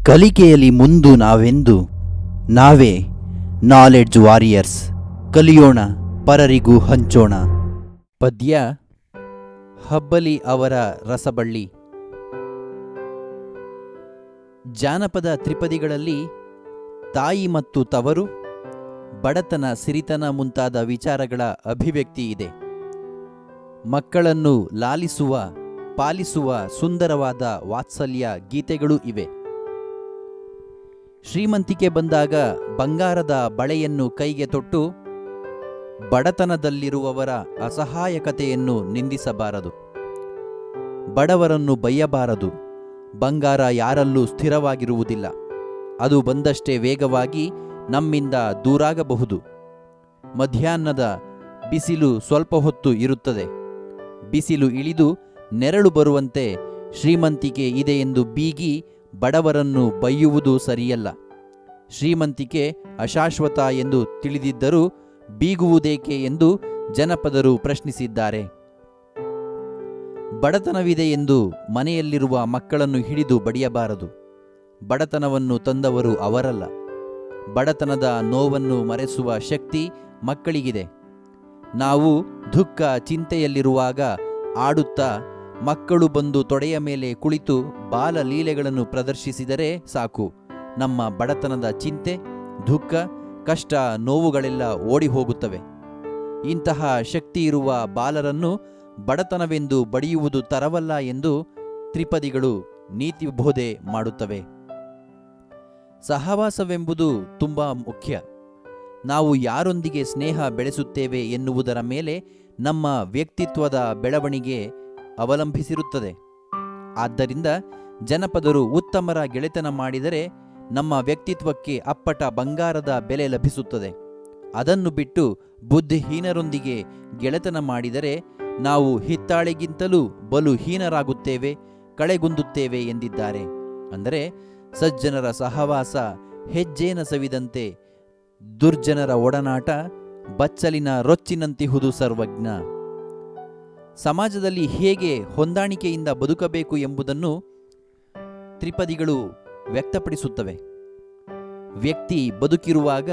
ಕಲಿಕೆಯಲ್ಲಿ ಮುಂದು ನಾವೆಂದು ನಾವೇ ನಾಲೆಡ್ಜ್ ವಾರಿಯರ್ಸ್. ಕಲಿಯೋಣ, ಪರರಿಗೂ ಹಂಚೋಣ. ಪದ್ಯ ಹಬ್ಬಲಿ ಅವರ ರಸಬಳ್ಳಿ. ಜಾನಪದ ತ್ರಿಪದಿಗಳಲ್ಲಿ ತಾಯಿ ಮತ್ತು ತವರು, ಬಡತನ, ಸಿರಿತನ ಮುಂತಾದ ವಿಚಾರಗಳ ಅಭಿವ್ಯಕ್ತಿ ಇದೆ. ಮಕ್ಕಳನ್ನು ಲಾಲಿಸುವ, ಪಾಲಿಸುವ ಸುಂದರವಾದ ವಾತ್ಸಲ್ಯ ಗೀತೆಗಳೂ ಇವೆ. ಶ್ರೀಮಂತಿಕೆ ಬಂದಾಗ ಬಂಗಾರದ ಬಳೆಯನ್ನು ಕೈಗೆ ತೊಟ್ಟು ಬಡತನದಲ್ಲಿರುವವರ ಅಸಹಾಯಕತೆಯನ್ನು ನಿಂದಿಸಬಾರದು. ಬಡವರನ್ನು ಬಯ್ಯಬಾರದು. ಬಂಗಾರ ಯಾರಲ್ಲೂ ಸ್ಥಿರವಾಗಿರುವುದಿಲ್ಲ. ಅದು ಬಂದಷ್ಟೇ ವೇಗವಾಗಿ ನಮ್ಮಿಂದ ದೂರಾಗಬಹುದು. ಮಧ್ಯಾಹ್ನದ ಬಿಸಿಲು ಸ್ವಲ್ಪ ಹೊತ್ತು ಇರುತ್ತದೆ. ಬಿಸಿಲು ಇಳಿದು ನೆರಳು ಬರುವಂತೆ ಶ್ರೀಮಂತಿಕೆ ಇದೆ ಎಂದು ಬೀಗಿ ಬಡವರನ್ನು ಬೈಯುವುದು ಸರಿಯಲ್ಲ. ಶ್ರೀಮಂತಿಕೆ ಅಶಾಶ್ವತ ಎಂದು ತಿಳಿದಿದ್ದರೂ ಬೀಗುವುದೇಕೆ ಎಂದು ಜನಪದರು ಪ್ರಶ್ನಿಸಿದ್ದಾರೆ. ಬಡತನವಿದೆ ಎಂದು ಮನೆಯಲ್ಲಿರುವ ಮಕ್ಕಳನ್ನು ಹಿಡಿದು ಬಡಿಯಬಾರದು. ಬಡತನವನ್ನು ತಂದವರು ಅವರಲ್ಲ. ಬಡತನದ ನೋವನ್ನು ಮರೆಸುವ ಶಕ್ತಿ ಮಕ್ಕಳಿಗಿದೆ. ನಾವು ದುಃಖ ಚಿಂತೆಯಲ್ಲಿರುವಾಗ ಆಡುತ್ತಾ ಮಕ್ಕಳು ಬಂದು ತೊಡೆಯ ಮೇಲೆ ಕುಳಿತು ಬಾಲಲೀಲೆಗಳನ್ನು ಪ್ರದರ್ಶಿಸಿದರೆ ಸಾಕು, ನಮ್ಮ ಬಡತನದ ಚಿಂತೆ, ದುಃಖ, ಕಷ್ಟ, ನೋವುಗಳೆಲ್ಲ ಓಡಿ ಹೋಗುತ್ತವೆ. ಇಂತಹ ಶಕ್ತಿಯಿರುವ ಬಾಲರನ್ನು ಬಡತನವೆಂದು ಬಡಿಯುವುದು ತರವಲ್ಲ ಎಂದು ತ್ರಿಪದಿಗಳು ನೀತಿಬೋಧೆ ಮಾಡುತ್ತವೆ. ಸಹವಾಸವೆಂಬುದು ತುಂಬ ಮುಖ್ಯ. ನಾವು ಯಾರೊಂದಿಗೆ ಸ್ನೇಹ ಬೆಳೆಸುತ್ತೇವೆ ಎನ್ನುವುದರ ಮೇಲೆ ನಮ್ಮ ವ್ಯಕ್ತಿತ್ವದ ಬೆಳವಣಿಗೆ ಅವಲಂಬಿಸಿರುತ್ತದೆ. ಆದ್ದರಿಂದ ಜನಪದರು ಉತ್ತಮರ ಗೆಳೆತನ ಮಾಡಿದರೆ ನಮ್ಮ ವ್ಯಕ್ತಿತ್ವಕ್ಕೆ ಅಪ್ಪಟ ಬಂಗಾರದ ಬೆಲೆ ಲಭಿಸುತ್ತದೆ. ಅದನ್ನು ಬಿಟ್ಟು ಬುದ್ಧಿಹೀನರೊಂದಿಗೆ ಗೆಳೆತನ ಮಾಡಿದರೆ ನಾವು ಹಿತ್ತಾಳೆಗಿಂತಲೂ ಬಲು ಹೀನರಾಗುತ್ತೇವೆ, ಕಳೆಗುಂದುತ್ತೇವೆ ಎಂದಿದ್ದಾರೆ. ಅಂದರೆ ಸಜ್ಜನರ ಸಹವಾಸ ಹೆಜ್ಜೇನ ಸವಿದಂತೆ, ದುರ್ಜನರ ಒಡನಾಟ ಬಚ್ಚಲಿನ ರೊಚ್ಚಿನಂತಿಹುದು ಸರ್ವಜ್ಞ. ಸಮಾಜದಲ್ಲಿ ಹೇಗೆ ಹೊಂದಾಣಿಕೆಯಿಂದ ಬದುಕಬೇಕು ಎಂಬುದನ್ನು ತ್ರಿಪದಿಗಳು ವ್ಯಕ್ತಪಡಿಸುತ್ತವೆ. ವ್ಯಕ್ತಿ ಬದುಕಿರುವಾಗ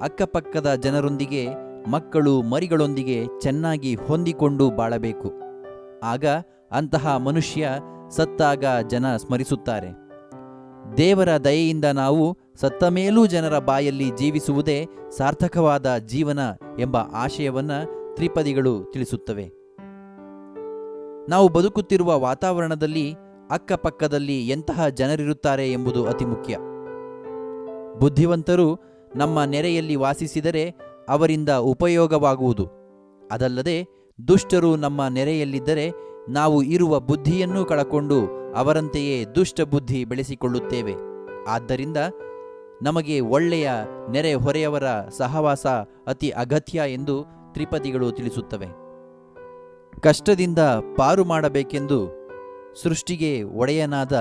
ಅಕ್ಕಪಕ್ಕದ ಜನರೊಂದಿಗೆ, ಮಕ್ಕಳು ಮರಿಗಳೊಂದಿಗೆ ಚೆನ್ನಾಗಿ ಹೊಂದಿಕೊಂಡು ಬಾಳಬೇಕು. ಆಗ ಅಂತಹ ಮನುಷ್ಯ ಸತ್ತಾಗ ಜನ ಸ್ಮರಿಸುತ್ತಾರೆ. ದೇವರ ದಯೆಯಿಂದ ನಾವು ಸತ್ತ ಮೇಲೂ ಜನರ ಬಾಯಲ್ಲಿ ಜೀವಿಸುವುದೇ ಸಾರ್ಥಕವಾದ ಜೀವನ ಎಂಬ ಆಶಯವನ್ನು ತ್ರಿಪದಿಗಳು ತಿಳಿಸುತ್ತವೆ. ನಾವು ಬದುಕುತ್ತಿರುವ ವಾತಾವರಣದಲ್ಲಿ ಅಕ್ಕಪಕ್ಕದಲ್ಲಿ ಎಂತಹ ಜನರಿರುತ್ತಾರೆ ಎಂಬುದು ಅತಿ ಮುಖ್ಯ. ಬುದ್ಧಿವಂತರು ನಮ್ಮ ನೆರೆಯಲ್ಲಿ ವಾಸಿಸಿದರೆ ಅವರಿಂದ ಉಪಯೋಗವಾಗುವುದು. ಅದಲ್ಲದೆ ದುಷ್ಟರು ನಮ್ಮ ನೆರೆಯಲ್ಲಿದ್ದರೆ ನಾವು ಇರುವ ಬುದ್ಧಿಯನ್ನೂ ಕಳಕೊಂಡು ಅವರಂತೆಯೇ ದುಷ್ಟ ಬುದ್ಧಿ ಬೆಳೆಸಿಕೊಳ್ಳುತ್ತೇವೆ. ಆದ್ದರಿಂದ ನಮಗೆ ಒಳ್ಳೆಯ ನೆರೆ ಹೊರೆಯವರ ಸಹವಾಸ ಅತಿ ಅಗತ್ಯ ಎಂದು ತ್ರಿಪದಿಗಳು ತಿಳಿಸುತ್ತವೆ. ಕಷ್ಟದಿಂದ ಪಾರು ಮಾಡಬೇಕೆಂದು ಸೃಷ್ಟಿಗೆ ಒಡೆಯನಾದ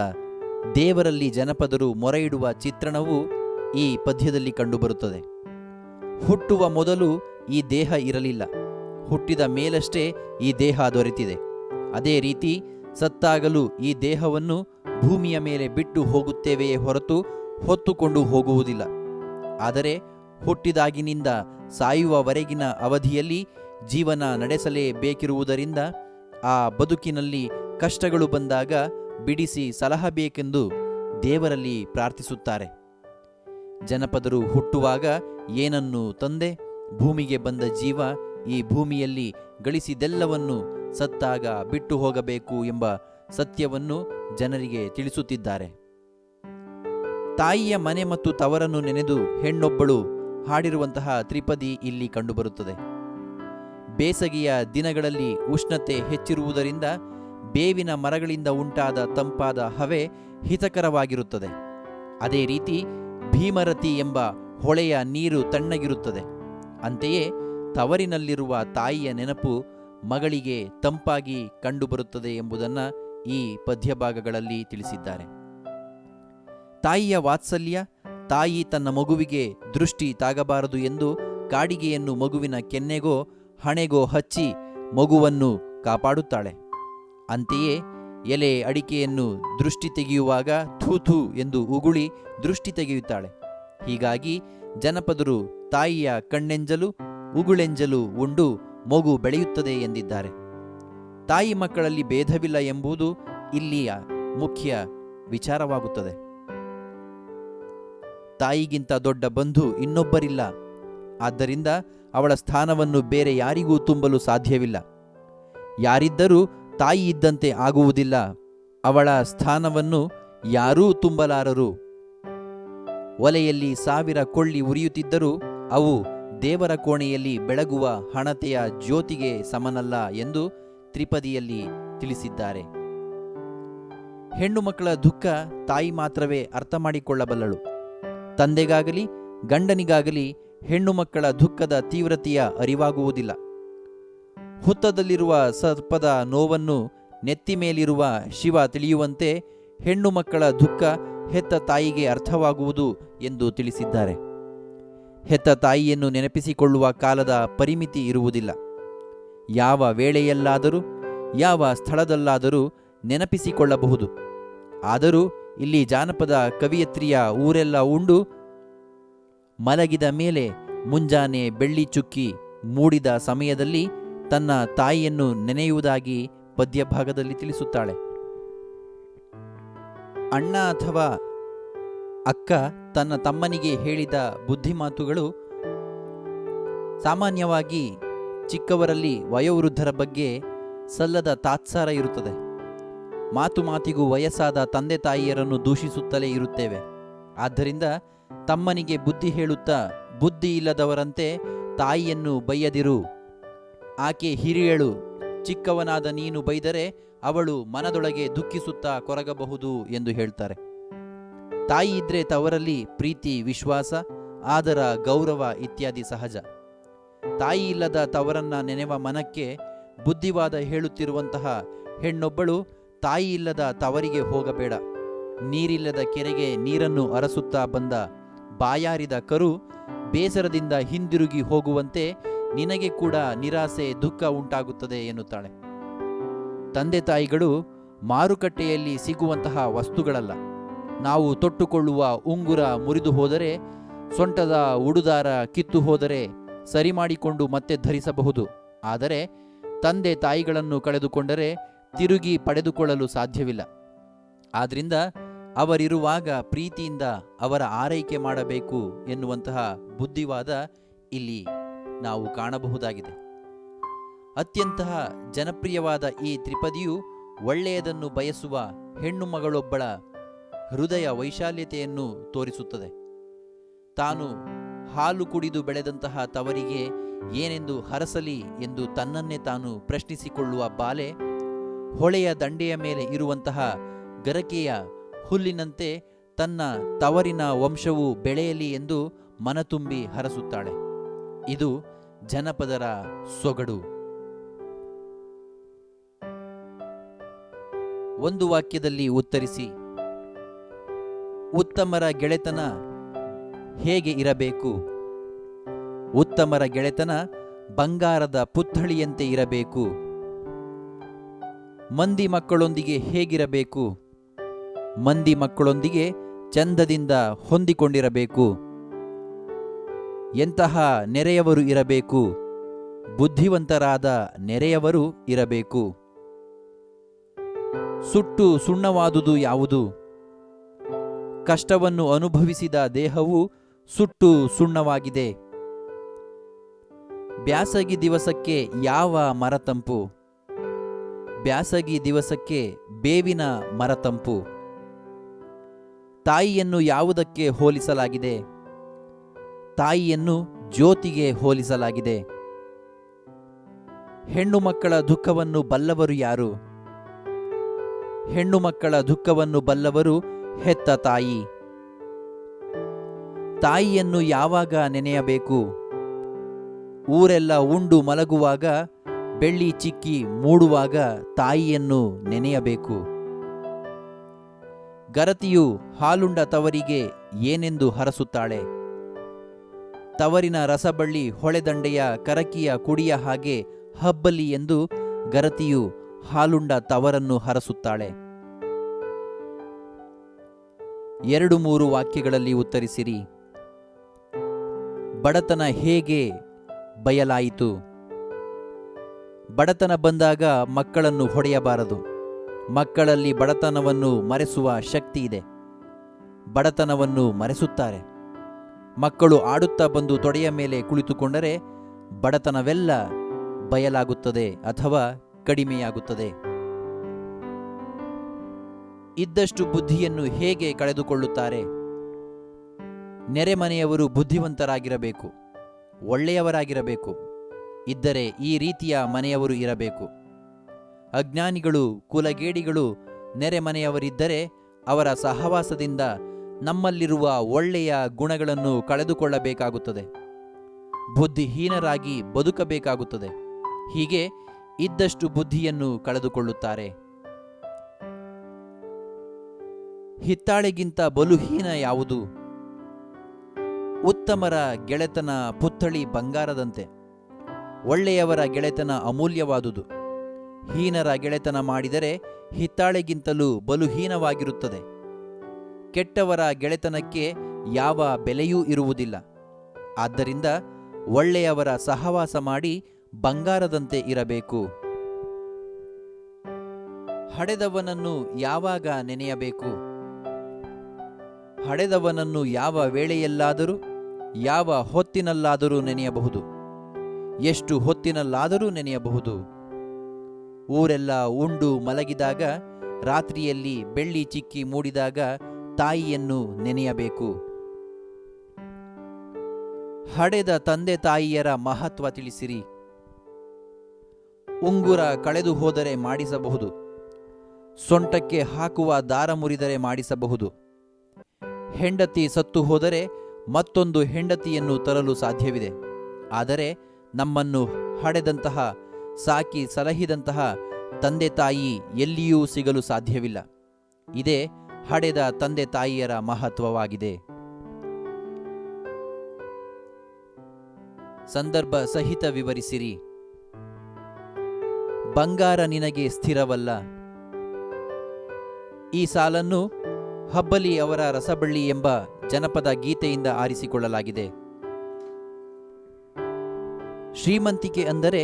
ದೇವರಲ್ಲಿ ಜನಪದರು ಮೊರೆಯಿಡುವ ಚಿತ್ರಣವು ಈ ಪದ್ಯದಲ್ಲಿ ಕಂಡುಬರುತ್ತದೆ. ಹುಟ್ಟುವ ಮೊದಲು ಈ ದೇಹ ಇರಲಿಲ್ಲ, ಹುಟ್ಟಿದ ಮೇಲಷ್ಟೇ ಈ ದೇಹ ದೊರೆತಿದೆ. ಅದೇ ರೀತಿ ಸತ್ತಾಗಲೂ ಈ ದೇಹವನ್ನು ಭೂಮಿಯ ಮೇಲೆ ಬಿಟ್ಟು ಹೋಗುತ್ತೇವೆಯೇ ಹೊರತು ಹೊತ್ತುಕೊಂಡು ಹೋಗುವುದಿಲ್ಲ. ಆದರೆ ಹುಟ್ಟಿದಾಗಿನಿಂದ ಸಾಯುವವರೆಗಿನ ಅವಧಿಯಲ್ಲಿ ಜೀವನ ನಡೆಸಲೇಬೇಕಿರುವುದರಿಂದ ಆ ಬದುಕಿನಲ್ಲಿ ಕಷ್ಟಗಳು ಬಂದಾಗ ಬಿಡಿಸಿ ಸಲಹಬೇಕೆಂದು ದೇವರಲ್ಲಿ ಪ್ರಾರ್ಥಿಸುತ್ತಾರೆ. ಜನಪದರು ಹುಟ್ಟುವಾಗ ಏನನ್ನು ತಂದೆ, ಭೂಮಿಗೆ ಬಂದ ಜೀವ ಈ ಭೂಮಿಯಲ್ಲಿ ಗಳಿಸಿದೆಲ್ಲವನ್ನು ಸತ್ತಾಗ ಬಿಟ್ಟು ಹೋಗಬೇಕು ಎಂಬ ಸತ್ಯವನ್ನು ಜನರಿಗೆ ತಿಳಿಸುತ್ತಿದ್ದಾರೆ. ತಾಯಿಯ ಮನೆ ಮತ್ತು ತವರನ್ನು ನೆನೆದು ಹೆಣ್ಣೊಬ್ಬಳು ಹಾಡಿರುವಂತಹ ತ್ರಿಪದಿ ಇಲ್ಲಿ ಕಂಡುಬರುತ್ತದೆ. ಬೇಸಗೆಯ ದಿನಗಳಲ್ಲಿ ಉಷ್ಣತೆ ಹೆಚ್ಚಿರುವುದರಿಂದ ಬೇವಿನ ಮರಗಳಿಂದ ಉಂಟಾದ ತಂಪಾದ ಹವೆ ಹಿತಕರವಾಗಿರುತ್ತದೆ. ಅದೇ ರೀತಿ ಭೀಮರತಿ ಎಂಬ ಹೊಳೆಯ ನೀರು ತಣ್ಣಗಿರುತ್ತದೆ. ಅಂತೆಯೇ ತವರಿನಲ್ಲಿರುವ ತಾಯಿಯ ನೆನಪು ಮಗಳಿಗೆ ತಂಪಾಗಿ ಕಂಡುಬರುತ್ತದೆ ಎಂಬುದನ್ನು ಈ ಪದ್ಯಭಾಗಗಳಲ್ಲಿ ತಿಳಿಸಿದ್ದಾರೆ. ತಾಯಿಯ ವಾತ್ಸಲ್ಯ, ತಾಯಿ ತನ್ನ ಮಗುವಿಗೆ ದೃಷ್ಟಿ ತಾಗಬಾರದು ಎಂದು ಕಾಡಿಗೆಯನ್ನು ಮಗುವಿನ ಕೆನ್ನೆಗೋ ಹಣೆಗೋ ಹಚ್ಚಿ ಮಗುವನ್ನು ಕಾಪಾಡುತ್ತಾಳೆ. ಅಂತೆಯೇ ಎಲೆ ಅಡಿಕೆಯನ್ನು ದೃಷ್ಟಿ ತೆಗೆಯುವಾಗ ಥೂ ಎಂದು ಉಗುಳಿ ದೃಷ್ಟಿ ತೆಗೆಯುತ್ತಾಳೆ. ಹೀಗಾಗಿ ಜನಪದರು ತಾಯಿಯ ಕಣ್ಣೆಂಜಲು ಉಗುಳೆಂಜಲು ಉಂಡು ಮಗು ಬೆಳೆಯುತ್ತದೆ ಎಂದಿದ್ದಾರೆ. ತಾಯಿ ಮಕ್ಕಳಲ್ಲಿ ಭೇದವಿಲ್ಲ ಎಂಬುದು ಇಲ್ಲಿಯ ಮುಖ್ಯ ವಿಚಾರವಾಗುತ್ತದೆ. ತಾಯಿಗಿಂತ ದೊಡ್ಡ ಬಂಧು ಇನ್ನೊಬ್ಬರಿಲ್ಲ. ಆದ್ದರಿಂದ ಅವಳ ಸ್ಥಾನವನ್ನು ಬೇರೆ ಯಾರಿಗೂ ತುಂಬಲು ಸಾಧ್ಯವಿಲ್ಲ. ಯಾರಿದ್ದರೂ ತಾಯಿ ಇದ್ದಂತೆ ಆಗುವುದಿಲ್ಲ. ಅವಳ ಸ್ಥಾನವನ್ನು ಯಾರೂ ತುಂಬಲಾರರು. ಒಲೆಯಲ್ಲಿ 1000 ಕೊಳ್ಳಿ ಉರಿಯುತ್ತಿದ್ದರೂ ಅವು ದೇವರ ಕೋಣೆಯಲ್ಲಿ ಬೆಳಗುವ ಹಣತೆಯ ಜ್ಯೋತಿಗೆ ಸಮನಲ್ಲ ಎಂದು ತ್ರಿಪದಿಯಲ್ಲಿ ತಿಳಿಸಿದ್ದಾರೆ. ಹೆಣ್ಣು ಮಕ್ಕಳ ದುಃಖ ತಾಯಿ ಮಾತ್ರವೇ ಅರ್ಥ ಮಾಡಿಕೊಳ್ಳಬಲ್ಲಳು. ತಂದೆಗಾಗಲಿ ಗಂಡನಿಗಾಗಲಿ ಹೆಣ್ಣು ಮಕ್ಕಳ ದುಃಖದ ತೀವ್ರತೆಯ ಅರಿವಾಗುವುದಿಲ್ಲ. ಹುತ್ತದಲ್ಲಿರುವ ಸರ್ಪದ ನೋವನ್ನು ನೆತ್ತಿ ಮೇಲಿರುವ ಶಿವ ತಿಳಿಯುವಂತೆ ಹೆಣ್ಣು ಮಕ್ಕಳ ದುಃಖ ಹೆತ್ತ ತಾಯಿಗೆ ಅರ್ಥವಾಗುವುದು ಎಂದು ತಿಳಿಸಿದ್ದಾರೆ. ಹೆತ್ತ ತಾಯಿಯನ್ನು ನೆನಪಿಸಿಕೊಳ್ಳುವ ಕಾಲದ ಪರಿಮಿತಿ ಇರುವುದಿಲ್ಲ. ಯಾವ ವೇಳೆಯಲ್ಲಾದರೂ ಯಾವ ಸ್ಥಳದಲ್ಲಾದರೂ ನೆನಪಿಸಿಕೊಳ್ಳಬಹುದು. ಆದರೂ ಇಲ್ಲಿ ಜಾನಪದ ಕವಿಯತ್ರಿಯ ಊರೆಲ್ಲ ಉಂಡು ಮಲಗಿದ ಮೇಲೆ ಮುಂಜಾನೆ ಬೆಳ್ಳಿ ಚುಕ್ಕಿ ಮೂಡಿದ ಸಮಯದಲ್ಲಿ ತನ್ನ ತಾಯಿಯನ್ನು ನೆನೆಯುವುದಾಗಿ ಪದ್ಯಭಾಗದಲ್ಲಿ ತಿಳಿಸುತ್ತಾಳೆ. ಅಣ್ಣ ಅಥವಾ ಅಕ್ಕ ತನ್ನ ತಮ್ಮನಿಗೆ ಹೇಳಿದ ಬುದ್ಧಿಮಾತುಗಳು ಸಾಮಾನ್ಯವಾಗಿ ಚಿಕ್ಕವರಲ್ಲಿ ವಯೋವೃದ್ಧರ ಬಗ್ಗೆ ಸಲ್ಲದ ತಾತ್ಸಾರ ಇರುತ್ತದೆ. ಮಾತು ಮಾತಿಗೂ ವಯಸ್ಸಾದ ತಂದೆ ತಾಯಿಯರನ್ನು ದೂಷಿಸುತ್ತಲೇ ಇರುತ್ತೇವೆ. ಆದ್ದರಿಂದ ತಮ್ಮನಿಗೆ ಬುದ್ಧಿ ಹೇಳುತ್ತಾ ಬುದ್ಧಿ ಇಲ್ಲದವರಂತೆ ತಾಯಿಯನ್ನು ಬೈಯದಿರು, ಆಕೆ ಹಿರಿಯಳು, ಚಿಕ್ಕವನಾದ ನೀನು ಬೈದರೆ ಅವಳು ಮನದೊಳಗೆ ದುಃಖಿಸುತ್ತಾ ಕೊರಗಬಹುದು ಎಂದು ಹೇಳ್ತಾರೆ. ತಾಯಿ ಇದ್ರೆ ತವರಲ್ಲಿ ಪ್ರೀತಿ, ವಿಶ್ವಾಸ, ಆದರ, ಗೌರವ ಇತ್ಯಾದಿ ಸಹಜ. ತಾಯಿ ಇಲ್ಲದ ತವರನ್ನ ನೆನೆವ ಮನಕ್ಕೆ ಬುದ್ಧಿವಾದ ಹೇಳುತ್ತಿರುವಂತಹ ಹೆಣ್ಣೊಬ್ಬಳು ತಾಯಿ ಇಲ್ಲದ ತವರಿಗೆ ಹೋಗಬೇಡ. ನೀರಿಲ್ಲದ ಕೆರೆಗೆ ನೀರನ್ನು ಅರಸುತ್ತಾ ಬಂದ ಬಾಯಾರಿದ ಕರು ಬೇಸರದಿಂದ ಹಿಂದಿರುಗಿ ಹೋಗುವಂತೆ ನಿನಗೆ ಕೂಡ ನಿರಾಸೆ, ದುಃಖ ಉಂಟಾಗುತ್ತದೆ ಎನ್ನುತ್ತಾಳೆ. ತಂದೆ ತಾಯಿಗಳು ಮಾರುಕಟ್ಟೆಯಲ್ಲಿ ಸಿಗುವಂತಹ ವಸ್ತುಗಳಲ್ಲ. ನಾವು ತೊಟ್ಟುಕೊಳ್ಳುವ ಉಂಗುರ ಮುರಿದು ಹೋದರೆ, ಸೊಂಟದ ಉಡುದಾರ ಕಿತ್ತು ಹೋದರೆ ಸರಿ ಮಾಡಿಕೊಂಡು ಮತ್ತೆ ಧರಿಸಬಹುದು. ಆದರೆ ತಂದೆ ತಾಯಿಗಳನ್ನು ಕಳೆದುಕೊಂಡರೆ ತಿರುಗಿ ಪಡೆದುಕೊಳ್ಳಲು ಸಾಧ್ಯವಿಲ್ಲ. ಆದ್ರಿಂದ ಅವರಿರುವಾಗ ಪ್ರೀತಿಯಿಂದ ಅವರ ಆರೈಕೆ ಮಾಡಬೇಕು ಎನ್ನುವಂತಹ ಬುದ್ಧಿವಾದ ಇಲ್ಲಿ ನಾವು ಕಾಣಬಹುದಾಗಿದೆ. ಅತ್ಯಂತ ಜನಪ್ರಿಯವಾದ ಈ ತ್ರಿಪದಿಯು ಒಳ್ಳೆಯದನ್ನು ಬಯಸುವ ಹೆಣ್ಣು ಮಗಳೊಬ್ಬಳ ಹೃದಯ ವೈಶಾಲ್ಯತೆಯನ್ನು ತೋರಿಸುತ್ತದೆ. ತಾನು ಹಾಲು ಕುಡಿದು ಬೆಳೆದಂತಹ ತವರಿಗೆ ಏನೆಂದು ಹರಸಲಿ ಎಂದು ತನ್ನನ್ನೇ ತಾನು ಪ್ರಶ್ನಿಸಿಕೊಳ್ಳುವ ಬಾಲೆ, ಹೊಳೆಯ ದಂಡೆಯ ಮೇಲೆ ಇರುವಂತಹ ಗರಕೆಯ ಹುಲ್ಲಿನಂತೆ ತನ್ನ ತವರಿನ ವಂಶವು ಬೆಳೆಯಲಿ ಎಂದು ಮನತುಂಬಿ ಹರಸುತ್ತಾಳೆ. ಇದು ಜನಪದರ ಸೊಗಡು. ಒಂದು ವಾಕ್ಯದಲ್ಲಿ ಉತ್ತರಿಸಿ. ಉತ್ತಮರ ಗೆಳೆತನ ಹೇಗೆ ಇರಬೇಕು? ಉತ್ತಮರ ಗೆಳೆತನ ಬಂಗಾರದ ಪುತ್ಥಳಿಯಂತೆ ಇರಬೇಕು. ಮಂದಿ ಮಕ್ಕಳೊಂದಿಗೆ ಹೇಗಿರಬೇಕು? ಮಂದಿ ಮಕ್ಕಳೊಂದಿಗೆ ಚಂದದಿಂದ ಹೊಂದಿಕೊಂಡಿರಬೇಕು. ಎಂತಹ ನೆರೆಯವರು ಇರಬೇಕು? ಬುದ್ಧಿವಂತರಾದ ನೆರೆಯವರು ಇರಬೇಕು. ಸುಟ್ಟು ಸುಣ್ಣವಾದುದು ಯಾವುದು? ಕಷ್ಟವನ್ನು ಅನುಭವಿಸಿದ ದೇಹವು ಸುಟ್ಟು ಸುಣ್ಣವಾಗಿದೆ. ಬ್ಯಾಸಗಿ ದಿವಸಕ್ಕೆ ಯಾವ ಮರತಂಪು? ಬ್ಯಾಸಗಿ ದಿವಸಕ್ಕೆ ಬೇವಿನ ಮರತಂಪು. ತಾಯಿಯನ್ನು ಯಾವುದಕ್ಕೆ ಹೋಲಿಸಲಾಗಿದೆ? ತಾಯಿಯನ್ನು ಜ್ಯೋತಿಗೆ ಹೋಲಿಸಲಾಗಿದೆ. ಹೆಣ್ಣು ಮಕ್ಕಳ ದುಃಖವನ್ನು ಬಲ್ಲವರು ಯಾರು? ಹೆಣ್ಣು ಮಕ್ಕಳ ದುಃಖವನ್ನು ಬಲ್ಲವರು ಹೆತ್ತ ತಾಯಿ. ತಾಯಿಯನ್ನು ಯಾವಾಗ ನೆನೆಯಬೇಕು? ಊರೆಲ್ಲ ಉಂಡು ಮಲಗುವಾಗ, ಬೆಳ್ಳಿ ಚಿಕ್ಕಿ ಮೂಡುವಾಗ ತಾಯಿಯನ್ನು ನೆನೆಯಬೇಕು. ಗರತಿಯು ಹಾಲುಂಡ ತವರಿಗೆ ಏನೆಂದು ಹರಸುತ್ತಾಳೆ? ತವರಿನ ರಸಬಳ್ಳಿ ಹೊಳೆದಂಡೆಯ ಕರಕಿಯ ಕುಡಿಯ ಹಾಗೆ ಹಬ್ಬಲಿ ಎಂದು ಗರತಿಯು ಹಾಲುಂಡ ತವರನ್ನು ಹರಸುತ್ತಾಳೆ. 2-3 ವಾಕ್ಯಗಳಲ್ಲಿ ಉತ್ತರಿಸಿರಿ. ಬಡತನ ಹೇಗೆ ಬಯಲಾಯಿತು? ಬಡತನ ಬಂದಾಗ ಮಕ್ಕಳನ್ನು ಹೊಡೆಯಬಾರದು. ಮಕ್ಕಳಲ್ಲಿ ಬಡತನವನ್ನು ಮರೆಸುವ ಶಕ್ತಿ ಇದೆ. ಬಡತನವನ್ನು ಮರೆಸುತ್ತಾರೆ. ಮಕ್ಕಳು ಆಡುತ್ತಾ ಬಂದು ತೊಡೆಯ ಮೇಲೆ ಕುಳಿತುಕೊಂಡರೆ ಬಡತನವೆಲ್ಲ ಬಯಲಾಗುತ್ತದೆ ಅಥವಾ ಕಡಿಮೆಯಾಗುತ್ತದೆ. ಇದ್ದಷ್ಟು ಬುದ್ಧಿಯನ್ನು ಹೇಗೆ ಕಳೆದುಕೊಳ್ಳುತ್ತಾರೆ? ನೆರೆಮನೆಯವರು ಬುದ್ಧಿವಂತರಾಗಿರಬೇಕು, ಒಳ್ಳೆಯವರಾಗಿರಬೇಕು. ಇದ್ದರೆ ಈ ರೀತಿಯ ಮನೆಯವರು ಇರಬೇಕು. ಅಜ್ಞಾನಿಗಳು, ಕುಲಗೇಡಿಗಳು ನೆರೆಮನೆಯವರಿದ್ದರೆ ಅವರ ಸಹವಾಸದಿಂದ ನಮ್ಮಲ್ಲಿರುವ ಒಳ್ಳೆಯ ಗುಣಗಳನ್ನು ಕಳೆದುಕೊಳ್ಳಬೇಕಾಗುತ್ತದೆ. ಬುದ್ಧಿಹೀನರಾಗಿ ಬದುಕಬೇಕಾಗುತ್ತದೆ. ಹೀಗೆ ಇದ್ದಷ್ಟು ಬುದ್ಧಿಯನ್ನು ಕಳೆದುಕೊಳ್ಳುತ್ತಾರೆ. ಹಿತ್ತಾಳೆಗಿಂತ ಬಲುಹೀನ ಯಾವುದು? ಉತ್ತಮರ ಗೆಳೆತನ ಪುತ್ಥಳಿ ಬಂಗಾರದಂತೆ. ಒಳ್ಳೆಯವರ ಗೆಳೆತನ ಅಮೂಲ್ಯವಾದುದು. ಹೀನರ ಗೆಳೆತನ ಮಾಡಿದರೆ ಹಿತ್ತಾಳೆಗಿಂತಲೂ ಬಲುಹೀನವಾಗಿರುತ್ತದೆ. ಕೆಟ್ಟವರ ಗೆಳೆತನಕ್ಕೆ ಯಾವ ಬೆಲೆಯೂ ಇರುವುದಿಲ್ಲ. ಆದ್ದರಿಂದ ಒಳ್ಳೆಯವರ ಸಹವಾಸ ಮಾಡಿ ಬಂಗಾರದಂತೆ ಇರಬೇಕು. ಹಡೆದವನನ್ನು ಯಾವಾಗ ನೆನೆಯಬೇಕು? ಹಡೆದವನನ್ನು ಯಾವ ವೇಳೆಯಲ್ಲಾದರೂ, ಯಾವ ಹೊತ್ತಿನಲ್ಲಾದರೂ ನೆನೆಯಬಹುದು. ಎಷ್ಟು ಹೊತ್ತಿನಲ್ಲಾದರೂ ನೆನೆಯಬಹುದು. ಊರೆಲ್ಲ ಉಂಡು ಮಲಗಿದಾಗ, ರಾತ್ರಿಯಲ್ಲಿ ಬೆಳ್ಳಿ ಚಿಕ್ಕಿ ಮೂಡಿದಾಗ ತಾಯಿಯನ್ನು ನೆನೆಯಬೇಕು. ಹಡೆದ ತಂದೆ ತಾಯಿಯರ ಮಹತ್ವ ತಿಳಿಸಿರಿ. ಉಂಗುರ ಕಳೆದು ಹೋದರೆ ಮಾಡಿಸಬಹುದು. ಸೊಂಟಕ್ಕೆ ಹಾಕುವ ದಾರ ಮುರಿದರೆ ಮಾಡಿಸಬಹುದು. ಹೆಂಡತಿ ಸತ್ತು ಹೋದರೆ ಮತ್ತೊಂದು ಹೆಂಡತಿಯನ್ನು ತರಲು ಸಾಧ್ಯವಿದೆ. ಆದರೆ ನಮ್ಮನ್ನು ಹಡೆದಂತಹ, ಸಾಕಿ ಸಲಹಿದಂತಹ ತಂದೆ ತಾಯಿ ಎಲ್ಲಿಯೂ ಸಿಗಲು ಸಾಧ್ಯವಿಲ್ಲ. ಇದೇ ಹಡೆದ ತಂದೆ ತಾಯಿಯರ ಮಹತ್ವವಾಗಿದೆ. ಸಂದರ್ಭ ಸಹಿತ ವಿವರಿಸಿರಿ. ಬಂಗಾರ ನಿನಗೆ ಸ್ಥಿರವಲ್ಲ. ಈ ಸಾಲನ್ನು ಹಬ್ಬಲಿ ಅವರ ರಸಬಳ್ಳಿ ಎಂಬ ಜನಪದ ಗೀತೆಯಿಂದ ಆರಿಸಿಕೊಳ್ಳಲಾಗಿದೆ. ಶ್ರೀಮಂತಿಕೆ ಅಂದರೆ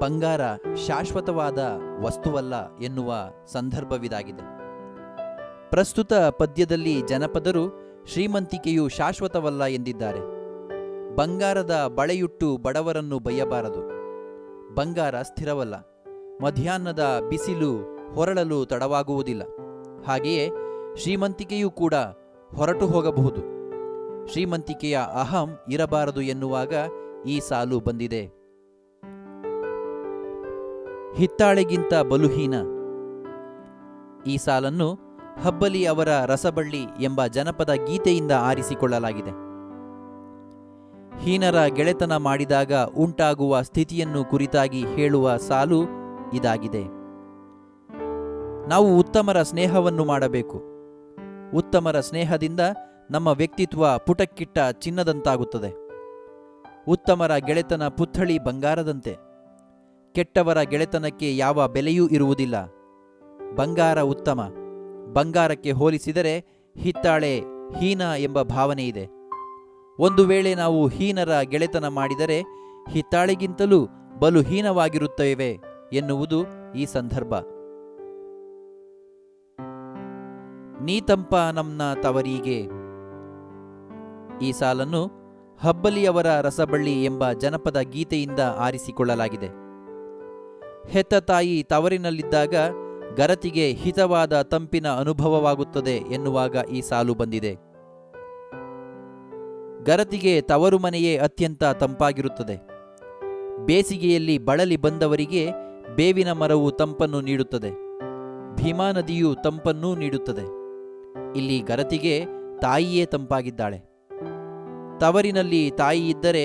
ಬಂಗಾರ ಶಾಶ್ವತವಾದ ವಸ್ತುವಲ್ಲ ಎನ್ನುವ ಸಂದರ್ಭವಿದಾಗಿದೆ. ಪ್ರಸ್ತುತ ಪದ್ಯದಲ್ಲಿ ಜನಪದರು ಶ್ರೀಮಂತಿಕೆಯು ಶಾಶ್ವತವಲ್ಲ ಎಂದಿದ್ದಾರೆ. ಬಂಗಾರದ ಬಳೆಯುಟ್ಟು ಬಡವರನ್ನು ಬಯ್ಯಬಾರದು. ಬಂಗಾರ ಸ್ಥಿರವಲ್ಲ. ಮಧ್ಯಾಹ್ನದ ಬಿಸಿಲು ಹೊರಳಲು ತಡವಾಗುವುದಿಲ್ಲ. ಹಾಗೆಯೇ ಶ್ರೀಮಂತಿಕೆಯೂ ಕೂಡ ಹೊರಟು ಹೋಗಬಹುದು. ಶ್ರೀಮಂತಿಕೆಯ ಅಹಂ ಇರಬಾರದು ಎನ್ನುವಾಗ ಈ ಸಾಲು ಬಂದಿದೆ. ಹಿತ್ತಾಳೆಗಿಂತ ಬಲುಹೀನ. ಈ ಸಾಲನ್ನು ಹಬ್ಬಲಿ ಅವರ ರಸಬಳ್ಳಿ ಎಂಬ ಜನಪದ ಗೀತೆಯಿಂದ ಆರಿಸಿಕೊಳ್ಳಲಾಗಿದೆ. ಹೀನರ ಗೆಳೆತನ ಮಾಡಿದಾಗ ಉಂಟಾಗುವ ಸ್ಥಿತಿಯನ್ನು ಕುರಿತಾಗಿ ಹೇಳುವ ಸಾಲು ಇದಾಗಿದೆ. ನಾವು ಉತ್ತಮರ ಸ್ನೇಹವನ್ನು ಮಾಡಬೇಕು. ಉತ್ತಮರ ಸ್ನೇಹದಿಂದ ನಮ್ಮ ವ್ಯಕ್ತಿತ್ವ ಪುಟಕ್ಕಿಟ್ಟ ಚಿನ್ನದಂತಾಗುತ್ತದೆ. ಉತ್ತಮರ ಗೆಳೆತನ ಪುತ್ಥಳಿ ಬಂಗಾರದಂತೆ. ಕೆಟ್ಟವರ ಗೆಳೆತನಕ್ಕೆ ಯಾವ ಬೆಲೆಯೂ ಇರುವುದಿಲ್ಲ. ಬಂಗಾರ ಉತ್ತಮ. ಬಂಗಾರಕ್ಕೆ ಹೋಲಿಸಿದರೆ ಹಿತ್ತಾಳೆ ಹೀನ ಎಂಬ ಭಾವನೆ ಇದೆ. ಒಂದು ವೇಳೆ ನಾವು ಹೀನರ ಗೆಳೆತನ ಮಾಡಿದರೆ ಹಿತ್ತಾಳೆಗಿಂತಲೂ ಬಲು ಹೀನವಾಗಿರುತ್ತೇವೆ ಎನ್ನುವುದು ಈ ಸಂದರ್ಭ. ನೀತಂಪ ನಮ್ನ ತವರಿಗೆ. ಈ ಸಾಲನ್ನು ಹಬ್ಬಲಿಯವರ ರಸಬಳ್ಳಿ ಎಂಬ ಜನಪದ ಗೀತೆಯಿಂದ ಆರಿಸಿಕೊಳ್ಳಲಾಗಿದೆ. ಹೆತ್ತ ತಾಯಿ ತವರಿನಲ್ಲಿದ್ದಾಗ ಗರತಿಗೆ ಹಿತವಾದ ತಂಪಿನ ಅನುಭವವಾಗುತ್ತದೆ ಎನ್ನುವಾಗ ಈ ಸಾಲು ಬಂದಿದೆ. ಗರತಿಗೆ ತವರು ಮನೆಯೇ ಅತ್ಯಂತ ತಂಪಾಗಿರುತ್ತದೆ. ಬೇಸಿಗೆಯಲ್ಲಿ ಬಳಲಿ ಬಂದವರಿಗೆ ಬೇವಿನ ಮರವು ತಂಪನ್ನು ನೀಡುತ್ತದೆ. ಭೀಮಾ ನದಿಯು ತಂಪನ್ನೂ ನೀಡುತ್ತದೆ. ಇಲ್ಲಿ ಗರತಿಗೆ ತಾಯಿಯೇ ತಂಪಾಗಿದ್ದಾಳೆ. ತವರಿನಲ್ಲಿ ತಾಯಿ ಇದ್ದರೆ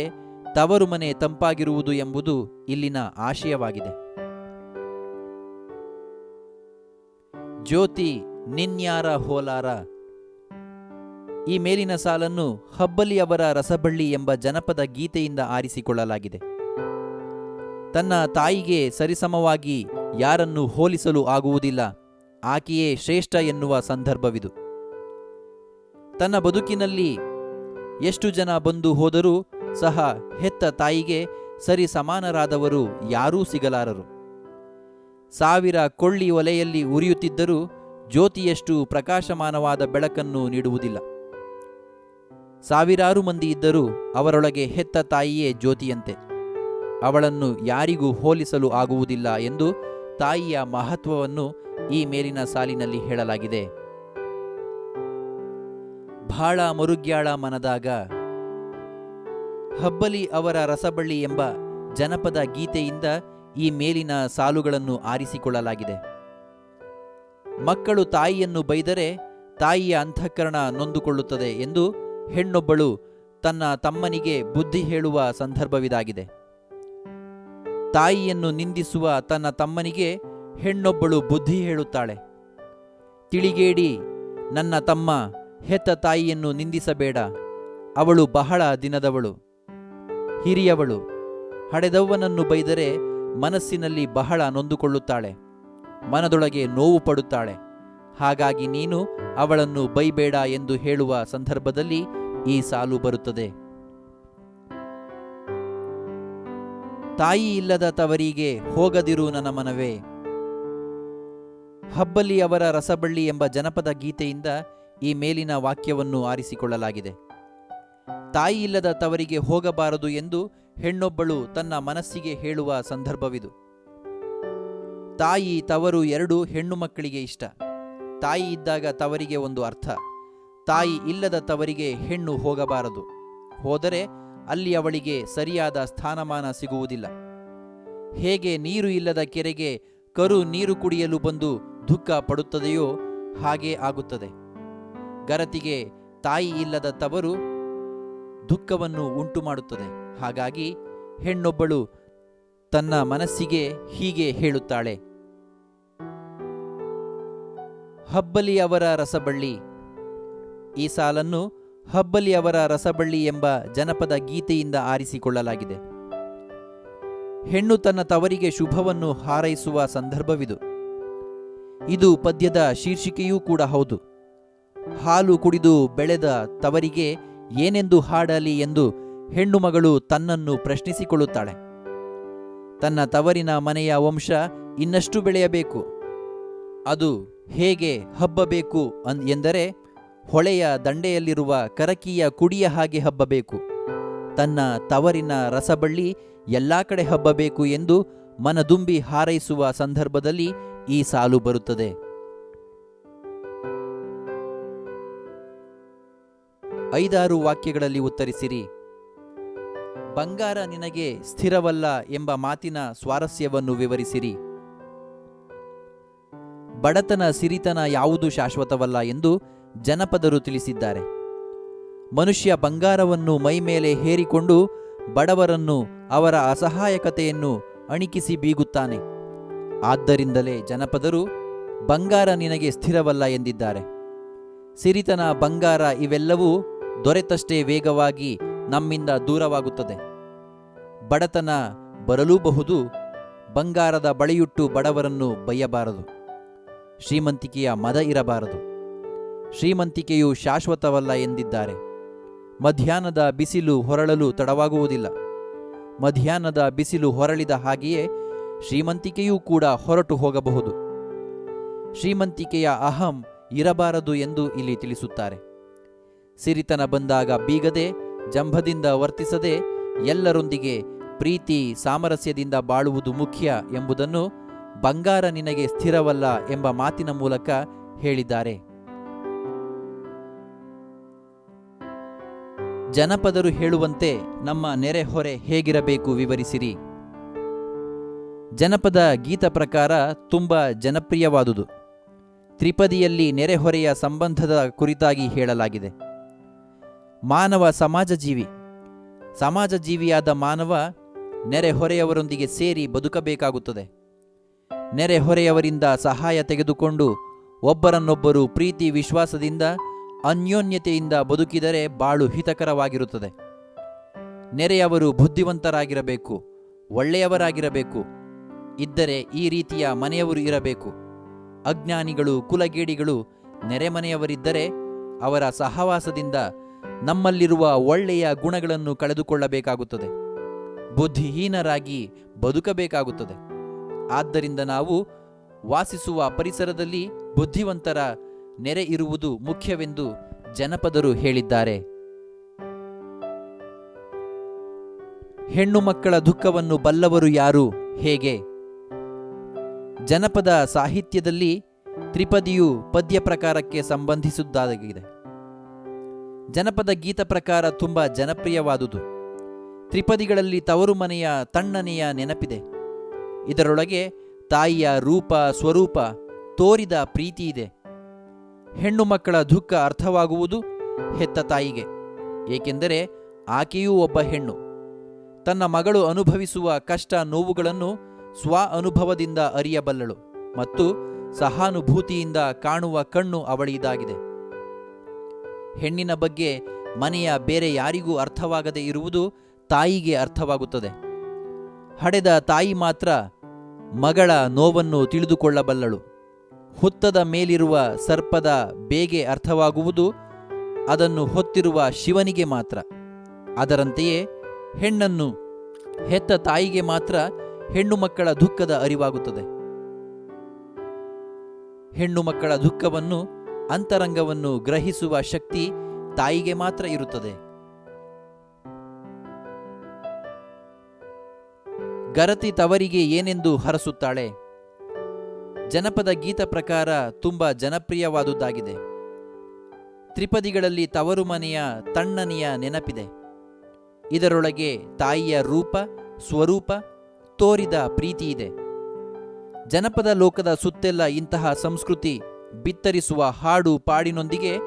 ತವರು ಮನೆ ತಂಪಾಗಿರುವುದು ಎಂಬುದು ಇಲ್ಲಿನ ಆಶಯವಾಗಿದೆ. ಜ್ಯೋತಿ ನಿನ್ಯಾರ ಹೋಲಾರ. ಈ ಮೇಲಿನ ಸಾಲನ್ನು ಹಬ್ಬಲಿ ಅವರ ರಸಬಳ್ಳಿ ಎಂಬ ಜನಪದ ಗೀತೆಯಿಂದ ಆರಿಸಿಕೊಳ್ಳಲಾಗಿದೆ. ತನ್ನ ತಾಯಿಗೆ ಸರಿಸಮವಾಗಿ ಯಾರನ್ನು ಹೋಲಿಸಲು ಆಗುವುದಿಲ್ಲ, ಆಕೆಯೇ ಶ್ರೇಷ್ಠ ಎನ್ನುವ ಸಂದರ್ಭವಿದು. ತನ್ನ ಬದುಕಿನಲ್ಲಿ ಎಷ್ಟು ಜನ ಬಂದು ಹೋದರೂ ಸಹ ಹೆತ್ತ ತಾಯಿಗೆ ಸರಿ ಸಮಾನರಾದವರು ಯಾರೂ ಸಿಗಲಾರರು. 1000 ಕೊಳ್ಳಿ ಒಲೆಯಲ್ಲಿ ಉರಿಯುತ್ತಿದ್ದರೂ ಜ್ಯೋತಿಯಷ್ಟು ಪ್ರಕಾಶಮಾನವಾದ ಬೆಳಕನ್ನು ನೀಡುವುದಿಲ್ಲ. 1000 ಮಂದಿ ಇದ್ದರೂ ಅವರೊಳಗೆ ಹೆತ್ತ ತಾಯಿಯೇ ಜ್ಯೋತಿಯಂತೆ. ಅವಳನ್ನು ಯಾರಿಗೂ ಹೋಲಿಸಲು ಆಗುವುದಿಲ್ಲ ಎಂದು ತಾಯಿಯ ಮಹತ್ವವನ್ನು ಈ ಮೇಲಿನ ಸಾಲಿನಲ್ಲಿ ಹೇಳಲಾಗಿದೆ. ಭಾಳ ಮರುಗ್ಯಾಳ ಮನದಾಗ ಹಬ್ಬಲಿ ಅವರ ರಸಬಳ್ಳಿ ಎಂಬ ಜನಪದ ಗೀತೆಯಿಂದ ಈ ಮೇಲಿನ ಸಾಲುಗಳನ್ನು ಆರಿಸಿಕೊಳ್ಳಲಾಗಿದೆ. ಮಕ್ಕಳು ತಾಯಿಯನ್ನು ಬೈದರೆ ತಾಯಿಯ ಅಂತಃಕರಣ ನೊಂದುಕೊಳ್ಳುತ್ತದೆ ಎಂದು ಹೆಣ್ಣೊಬ್ಬಳು ತನ್ನ ತಮ್ಮನಿಗೆ ಬುದ್ಧಿ ಹೇಳುವ ಸಂದರ್ಭವಿದಾಗಿದೆ. ತಾಯಿಯನ್ನು ನಿಂದಿಸುವ ತನ್ನ ತಮ್ಮನಿಗೆ ಹೆಣ್ಣೊಬ್ಬಳು ಬುದ್ಧಿ ಹೇಳುತ್ತಾಳೆ. ತಿಳಿಗೇಡಿ ನನ್ನ ತಮ್ಮ, ಹೆತ್ತ ತಾಯಿಯನ್ನು ನಿಂದಿಸಬೇಡ, ಅವಳು ಬಹಳ ದಿನದವಳು, ಹಿರಿಯವಳು. ಹಡೆದವ್ವನನ್ನು ಬೈದರೆ ಮನಸ್ಸಿನಲ್ಲಿ ಬಹಳ ನೊಂದುಕೊಳ್ಳುತ್ತಾಳೆ, ಮನದೊಳಗೆ ನೋವು ಪಡುತ್ತಾಳೆ. ಹಾಗಾಗಿ ನೀನು ಅವಳನ್ನು ಬೈಬೇಡ ಎಂದು ಹೇಳುವ ಸಂದರ್ಭದಲ್ಲಿ ಈ ಸಾಲು ಬರುತ್ತದೆ. ತಾಯಿ ಇಲ್ಲದ ತವರಿಗೆ ಹೋಗದಿರು ನನ್ನ ಮನವೇ. ಹಬ್ಬಲಿ ಅವರ ರಸಬಳ್ಳಿ ಎಂಬ ಜನಪದ ಗೀತೆಯಿಂದ ಈ ಮೇಲಿನ ವಾಕ್ಯವನ್ನು ಆರಿಸಿಕೊಳ್ಳಲಾಗಿದೆ. ತಾಯಿ ಇಲ್ಲದ ತವರಿಗೆ ಹೋಗಬಾರದು ಎಂದು ಹೆಣ್ಣೊಬ್ಬಳು ತನ್ನ ಮನಸ್ಸಿಗೆ ಹೇಳುವ ಸಂದರ್ಭವಿದು. ತಾಯಿ ತವರು ಎರಡೂ ಹೆಣ್ಣು ಮಕ್ಕಳಿಗೆ ಇಷ್ಟ. ತಾಯಿ ಇದ್ದಾಗ ತವರಿಗೆ ಒಂದು ಅರ್ಥ, ತಾಯಿ ಇಲ್ಲದ ತವರಿಗೆ ಹೆಣ್ಣು ಹೋಗಬಾರದು. ಹೋದರೆ ಅಲ್ಲಿ ಅವಳಿಗೆ ಸರಿಯಾದ ಸ್ಥಾನಮಾನ ಸಿಗುವುದಿಲ್ಲ. ಹೇಗೆ ನೀರು ಇಲ್ಲದ ಕೆರೆಗೆ ಕರು ನೀರು ಕುಡಿಯಲು ಬಂದು ದುಃಖ ಪಡುತ್ತದೆಯೋ ಹಾಗೇ ಆಗುತ್ತದೆ. ಗರತಿಗೆ ತಾಯಿ ಇಲ್ಲದ ತವರು ದುಃಖವನ್ನು ಉಂಟು ಮಾಡುತ್ತದೆ. ಹಾಗಾಗಿ ಹೆಣ್ಣೊಬ್ಬಳು ತನ್ನ ಮನಸ್ಸಿಗೆ ಹೀಗೆ ಹೇಳುತ್ತಾಳೆ. ಹಬ್ಬಲಿ ಅವರ ರಸಬಳ್ಳಿ. ಈ ಸಾಲನ್ನು ಹಬ್ಬಲಿ ಅವರ ರಸಬಳ್ಳಿ ಎಂಬ ಜನಪದ ಗೀತೆಯಿಂದ ಆರಿಸಿಕೊಳ್ಳಲಾಗಿದೆ. ಹೆಣ್ಣು ತನ್ನ ತವರಿಗೆ ಶುಭವನ್ನು ಹಾರೈಸುವ ಸಂದರ್ಭವಿದು. ಇದು ಪದ್ಯದ ಶೀರ್ಷಿಕೆಯೂ ಕೂಡ ಹೌದು. ಹಾಲು ಕುಡಿದು ಬೆಳೆದ ತವರಿಗೆ ಏನೆಂದು ಹಾಡಲಿ ಎಂದು ಹೆಣ್ಣು ಮಗಳು ತನ್ನನ್ನು ಪ್ರಶ್ನಿಸಿಕೊಳ್ಳುತ್ತಾಳೆ. ತನ್ನ ತವರಿನ ಮನೆಯ ವಂಶ ಇನ್ನಷ್ಟು ಬೆಳೆಯಬೇಕು, ಅದು ಹೇಗೆ ಹಬ್ಬಬೇಕು ಎಂದರೆ ಹೊಳೆಯ ದಂಡೆಯಲ್ಲಿರುವ ಕರಕಿಯ ಕುಡಿಯ ಹಾಗೆ ಹಬ್ಬಬೇಕು. ತನ್ನ ತವರಿನ ರಸಬಳ್ಳಿ ಎಲ್ಲ ಕಡೆ ಹಬ್ಬಬೇಕು ಎಂದು ಮನದುಂಬಿ ಹಾರೈಸುವ ಸಂದರ್ಭದಲ್ಲಿ ಈ ಸಾಲು ಬರುತ್ತದೆ. 5-6 ವಾಕ್ಯಗಳಲ್ಲಿ ಉತ್ತರಿಸಿರಿ. ಬಂಗಾರ ನಿನಗೆ ಸ್ಥಿರವಲ್ಲ ಎಂಬ ಮಾತಿನ ಸ್ವಾರಸ್ಯವನ್ನು ವಿವರಿಸಿರಿ. ಬಡತನ ಸಿರಿತನ ಯಾವುದು ಶಾಶ್ವತವಲ್ಲ ಎಂದು ಜನಪದರು ತಿಳಿಸಿದ್ದಾರೆ. ಮನುಷ್ಯ ಬಂಗಾರವನ್ನು ಮೈಮೇಲೆ ಹೇರಿಕೊಂಡು ಬಡವರನ್ನು ಅವರ ಅಸಹಾಯಕತೆಯನ್ನು ಅಣಿಕಿಸಿ ಬೀಗುತ್ತಾನೆ. ಆದ್ದರಿಂದಲೇ ಜನಪದರು ಬಂಗಾರ ನಿನಗೆ ಸ್ಥಿರವಲ್ಲ ಎಂದಿದ್ದಾರೆ. ಸಿರಿತನ, ಬಂಗಾರ ಇವೆಲ್ಲವೂ ದೊರೆತಷ್ಟೇ ವೇಗವಾಗಿ ನಮ್ಮಿಂದ ದೂರವಾಗುತ್ತದೆ. ಬಡತನ ಬರಲೂಬಹುದು. ಬಂಗಾರದ ಬಳೆಯುಟ್ಟು ಬಡವರನ್ನು ಬಯ್ಯಬಾರದು. ಶ್ರೀಮಂತಿಕೆಯ ಮದ ಇರಬಾರದು. ಶ್ರೀಮಂತಿಕೆಯು ಶಾಶ್ವತವಲ್ಲ ಎಂದಿದ್ದಾರೆ. ಮಧ್ಯಾಹ್ನದ ಬಿಸಿಲು ಹೊರಳಲು ತಡವಾಗುವುದಿಲ್ಲ. ಮಧ್ಯಾಹ್ನದ ಬಿಸಿಲು ಹೊರಳಿದ ಹಾಗೆಯೇ ಶ್ರೀಮಂತಿಕೆಯೂ ಕೂಡ ಹೊರಟು ಹೋಗಬಹುದು. ಶ್ರೀಮಂತಿಕೆಯ ಅಹಂ ಇರಬಾರದು ಎಂದು ಇಲ್ಲಿ ತಿಳಿಸುತ್ತಾರೆ. ಸಿರಿತನ ಬಂದಾಗ ಬೀಗದೆ, ಜಂಭದಿಂದ ವರ್ತಿಸದೆ, ಎಲ್ಲರೊಂದಿಗೆ ಪ್ರೀತಿ ಸಾಮರಸ್ಯದಿಂದ ಬಾಳುವುದು ಮುಖ್ಯ ಎಂಬುದನ್ನು ಬಂಗಾರ ನಿನಗೆ ಸ್ಥಿರವಲ್ಲ ಎಂಬ ಮಾತಿನ ಮೂಲಕ ಹೇಳಿದ್ದಾರೆ. ಜನಪದರು ಹೇಳುವಂತೆ ನಮ್ಮ ನೆರೆಹೊರೆ ಹೇಗಿರಬೇಕು ವಿವರಿಸಿರಿ. ಜನಪದ ಗೀತ ಪ್ರಕಾರ ತುಂಬ ಜನಪ್ರಿಯವಾದುದು. ತ್ರಿಪದಿಯಲ್ಲಿ ನೆರೆಹೊರೆಯ ಸಂಬಂಧದ ಕುರಿತಾಗಿ ಹೇಳಲಾಗಿದೆ. ಮಾನವ ಸಮಾಜಜೀವಿ. ಸಮಾಜಜೀವಿಯಾದ ಮಾನವ ನೆರೆಹೊರೆಯವರೊಂದಿಗೆ ಸೇರಿ ಬದುಕಬೇಕಾಗುತ್ತದೆ. ನೆರೆಹೊರೆಯವರಿಂದ ಸಹಾಯ ತೆಗೆದುಕೊಂಡು ಒಬ್ಬರನ್ನೊಬ್ಬರು ಪ್ರೀತಿ ವಿಶ್ವಾಸದಿಂದ ಅನ್ಯೋನ್ಯತೆಯಿಂದ ಬದುಕಿದರೆ ಬಾಳು ಹಿತಕರವಾಗಿರುತ್ತದೆ. ನೆರೆಯವರು ಬುದ್ಧಿವಂತರಾಗಿರಬೇಕು, ಒಳ್ಳೆಯವರಾಗಿರಬೇಕು. ಇದ್ದರೆ ಈ ರೀತಿಯ ಮನೆಯವರು ಇರಬೇಕು. ಅಜ್ಞಾನಿಗಳು, ಕುಲಗೇಡಿಗಳು ನೆರೆಮನೆಯವರಿದ್ದರೆ ಅವರ ಸಹವಾಸದಿಂದ ನಮ್ಮಲ್ಲಿರುವ ಒಳ್ಳೆಯ ಗುಣಗಳನ್ನು ಕಳೆದುಕೊಳ್ಳಬೇಕಾಗುತ್ತದೆ, ಬುದ್ಧಿಹೀನರಾಗಿ ಬದುಕಬೇಕಾಗುತ್ತದೆ. ಆದ್ದರಿಂದ ನಾವು ವಾಸಿಸುವ ಪರಿಸರದಲ್ಲಿ ಬುದ್ಧಿವಂತರ ನೆರೆ ಇರುವುದು ಮುಖ್ಯವೆಂದು ಜನಪದರು ಹೇಳಿದ್ದಾರೆ. ಹೆಣ್ಣು ಮಕ್ಕಳ ದುಃಖವನ್ನು ಬಲ್ಲವರು ಯಾರು, ಹೇಗೆ? ಜನಪದ ಸಾಹಿತ್ಯದಲ್ಲಿ ತ್ರಿಪದಿಯು ಪದ್ಯ ಪ್ರಕಾರಕ್ಕೆ ಸಂಬಂಧಿಸಿದ್ದಾಗಿದೆ. ಜನಪದ ಗೀತ ಪ್ರಕಾರ ತುಂಬ ಜನಪ್ರಿಯವಾದುದು. ತ್ರಿಪದಿಗಳಲ್ಲಿ ತವರು ಮನೆಯ ತಣ್ಣನೆಯ ನೆನಪಿದೆ. ಇದರೊಳಗೆ ತಾಯಿಯ ರೂಪ, ಸ್ವರೂಪ ತೋರಿದ ಪ್ರೀತಿ ಇದೆ. ಹೆಣ್ಣು ಮಕ್ಕಳ ದುಃಖ ಅರ್ಥವಾಗುವುದು ಹೆತ್ತ ತಾಯಿಗೆ, ಏಕೆಂದರೆ ಆಕೆಯೂ ಒಬ್ಬ ಹೆಣ್ಣು. ತನ್ನ ಮಗಳು ಅನುಭವಿಸುವ ಕಷ್ಟ ನೋವುಗಳನ್ನು ಸ್ವ ಅನುಭವದಿಂದ ಅರಿಯಬಲ್ಲಳು ಮತ್ತು ಸಹಾನುಭೂತಿಯಿಂದ ಕಾಣುವ ಕಣ್ಣು ಅವಳಿದಾಗಿದೆ. ಹೆಣ್ಣಿನ ಬಗ್ಗೆ ಮನೆಯ ಬೇರೆ ಯಾರಿಗೂ ಅರ್ಥವಾಗದೇ ಇರುವುದು ತಾಯಿಗೆ ಅರ್ಥವಾಗುತ್ತದೆ. ಹಡೆದ ತಾಯಿ ಮಾತ್ರ ಮಗಳ ನೋವನ್ನು ತಿಳಿದುಕೊಳ್ಳಬಲ್ಲಳು. ಹುತ್ತದ ಮೇಲಿರುವ ಸರ್ಪದ ಬೇಗೆ ಅರ್ಥವಾಗುವುದು ಅದನ್ನು ಹೊತ್ತಿರುವ ಶಿವನಿಗೆ ಮಾತ್ರ. ಅದರಂತೆಯೇ ಹೆಣ್ಣನ್ನು ಹೆತ್ತ ತಾಯಿಗೆ ಮಾತ್ರ ಹೆಣ್ಣು ಮಕ್ಕಳ ದುಃಖದ ಅರಿವಾಗುತ್ತದೆ. ಹೆಣ್ಣು ಮಕ್ಕಳ ದುಃಖವನ್ನು, ಅಂತರಂಗವನ್ನು ಗ್ರಹಿಸುವ ಶಕ್ತಿ ತಾಯಿಗೆ ಮಾತ್ರ ಇರುತ್ತದೆ. ಗರತಿ ತವರಿಗೆ ಏನೆಂದು ಹರಸುತ್ತಾಳೆ? ಜನಪದ ಗೀತ ಪ್ರಕಾರ ತುಂಬ ಜನಪ್ರಿಯವಾದುದಾಗಿದೆ. ತ್ರಿಪದಿಗಳಲ್ಲಿ ತವರು ಮನೆಯ ತಣ್ಣನೆಯ ನೆನಪಿದೆ. ಇದರೊಳಗೆ ತಾಯಿಯ ರೂಪ, ಸ್ವರೂಪ ತೋರಿದ ಪ್ರೀತಿ ಇದೆ. ಜನಪದ ಲೋಕದ ಸುತ್ತೆಲ್ಲ ಇಂತಹ ಸಂಸ್ಕೃತಿ ಬಿತ್ತರಿಸುವ ಹಾಡು ಪಾಡಿನೊಂದಿಗೆ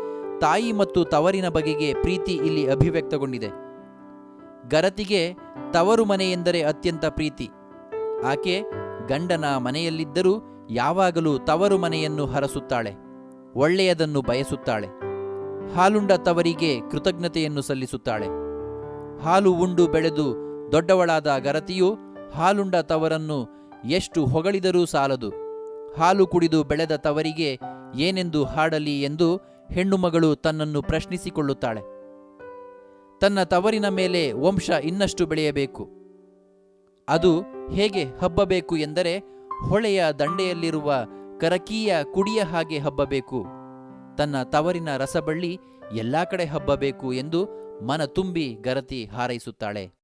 ತಾಯಿ ಮತ್ತು ತವರಿನ ಬಗೆಗೆ ಪ್ರೀತಿ ಇಲ್ಲಿ ಅಭಿವ್ಯಕ್ತಗೊಂಡಿದೆ. ಗರತಿಗೆ ತವರು ಮನೆ ಎಂದರೆ ಅತ್ಯಂತ ಪ್ರೀತಿ. ಆಕೆ ಗಂಡನ ಮನೆಯಲ್ಲಿದ್ದರೂ ಯಾವಾಗಲೂ ತವರು ಮನೆಯನ್ನು ಹರಸುತ್ತಾಳೆ, ಒಳ್ಳೆಯದನ್ನು ಬಯಸುತ್ತಾಳೆ. ಹಾಲುಂಡ ತವರಿಗೆ ಕೃತಜ್ಞತೆಯನ್ನು ಸಲ್ಲಿಸುತ್ತಾಳೆ. ಹಾಲು ಉಂಡು ಬೆಳೆದು ದೊಡ್ಡವಳಾದ ಗರತಿಯು ಹಾಲುಂಡ ತವರನ್ನು ಎಷ್ಟು ಹೊಗಳಿದರೂ ಸಾಲದು. ಹಾಲು ಕುಡಿದು ಬೆಳೆದ ತವರಿಗೆ ಏನೆಂದು ಹಾಡಲಿ ಎಂದು ಹೆಣ್ಣುಮಗಳು ತನ್ನನ್ನು ಪ್ರಶ್ನಿಸಿಕೊಳ್ಳುತ್ತಾಳೆ. ತನ್ನ ತವರಿನ ಮೇಲೆ ವಂಶ ಇನ್ನಷ್ಟು ಬೆಳೆಯಬೇಕು. ಅದು ಹೇಗೆ ಹಬ್ಬಬೇಕು ಎಂದರೆ ಹೊಳೆಯ ದಂಡೆಯಲ್ಲಿರುವ ಕರಕೀಯ ಕುಡಿಯ ಹಾಗೆ ಹಬ್ಬಬೇಕು. ತನ್ನ ತವರಿನ ರಸಬಳ್ಳಿ ಎಲ್ಲಾ ಕಡೆ ಹಬ್ಬಬೇಕು ಎಂದು ಮನ ತುಂಬಿ ಗರತಿ ಹಾರೈಸುತ್ತಾಳೆ.